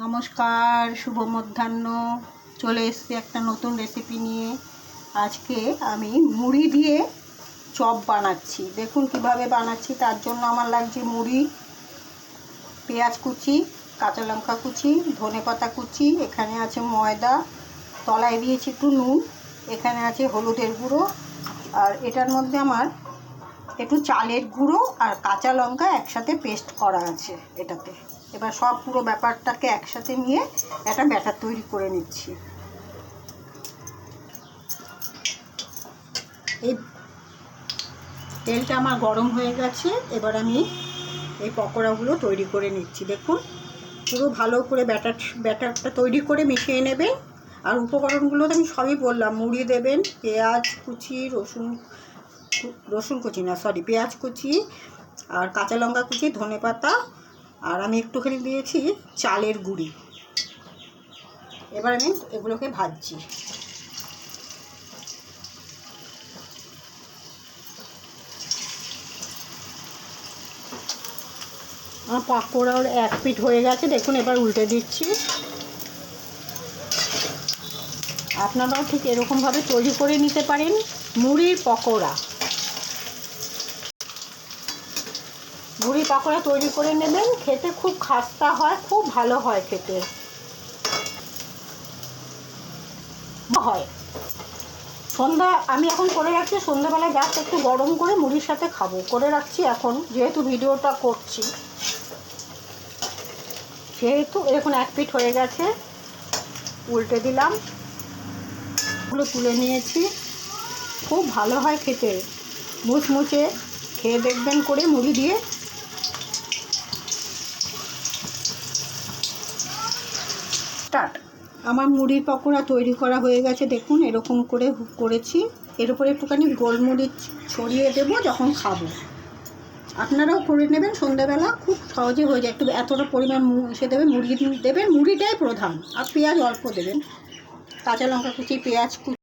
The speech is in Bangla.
নমস্কার, শুভ মধ্যাহ্ন। চলে এসেছি একটা নতুন রেসিপি নিয়ে। আজকে আমি মুড়ি দিয়ে চপ বানাচ্ছি। দেখুন কিভাবে বানাচ্ছি। তার জন্য আমার লাগছে মুড়ি, পেঁয়াজ কুচি, কাঁচা লঙ্কা কুচি, ধনেপাতা কুচি, এখানে আছে ময়দা, তলায় দিয়েছি একটু নুন, এখানে আছে হলুদের গুঁড়ো, আর এটার মধ্যে আমার একটু চালের গুঁড়ো আর কাঁচা লঙ্কা একসাথে পেস্ট করা আছে এটাতে। এবার সব পুরো ব্যাপারটাকে একসাথে নিয়ে একটা ব্যাটার তৈরি করে নিচ্ছি। এই তেলটা আমার গরম হয়ে গেছে। এবার আমি এই পকোড়াগুলো তৈরি করে নিচ্ছি। দেখুন পুরো ভালো করে ব্যাটারটা তৈরি করে মিশিয়ে নেবেন। আর উপকরণগুলো তো আমি সবই বললাম। মুড়ি দেবেন, পেঁয়াজ কুচি, পেঁয়াজ কুচি, আর কাঁচা লঙ্কা কুচি, ধনেপাতা, আর আমি একটুখানি দিয়েছি চালের গুঁড়ি। এবার আমি এগুলোকে ভাজছি। আমার পকোড়ার এক পিঠ হয়ে গেছে, দেখুন। এবার উল্টে দিচ্ছি। আপনারাও ঠিক এরকমভাবে তৈরি করে নিতে পারেন মুড়ির পকোড়া। মুড়ির পকোড়া তৈরি করে নেবেন, খেতে খুব খাস্তা হয়, খুব ভালো হয় খেতে হয়। সন্ধ্যা আমি এখন করে রাখছি, সন্ধ্যাবেলায় গ্যাস একটু গরম করে মুড়ির সাথে খাবো করে রাখছি। এখন যেহেতু ভিডিওটা করছি, সেহেতু এখন এক পিঠ হয়ে গেছে, উল্টে দিলাম। ওগুলো তুলে নিয়েছি। খুব ভালো হয় খেতে, মুচমুচে। খেয়ে দেখবেন করে মুড়ি দিয়ে। স্টার্ট। আমার মুড়ির পকোড়া তৈরি করা হয়ে গেছে, দেখুন এরকম করে করেছি। এর উপরে একটুখানি গোলমরিচ ছড়িয়ে দেবো যখন খাবো। আপনারাও করে নেবেন সন্ধ্যাবেলা, খুব সহজে হয়ে যায়। একটু এতটা পরিমাণ এসে দেবেন, মুড়ি দেবেন, মুড়িটাই প্রধান, আর পেঁয়াজ অল্প দেবেন। কাঁচা লঙ্কা কুচি, পেঁয়াজ কুচি,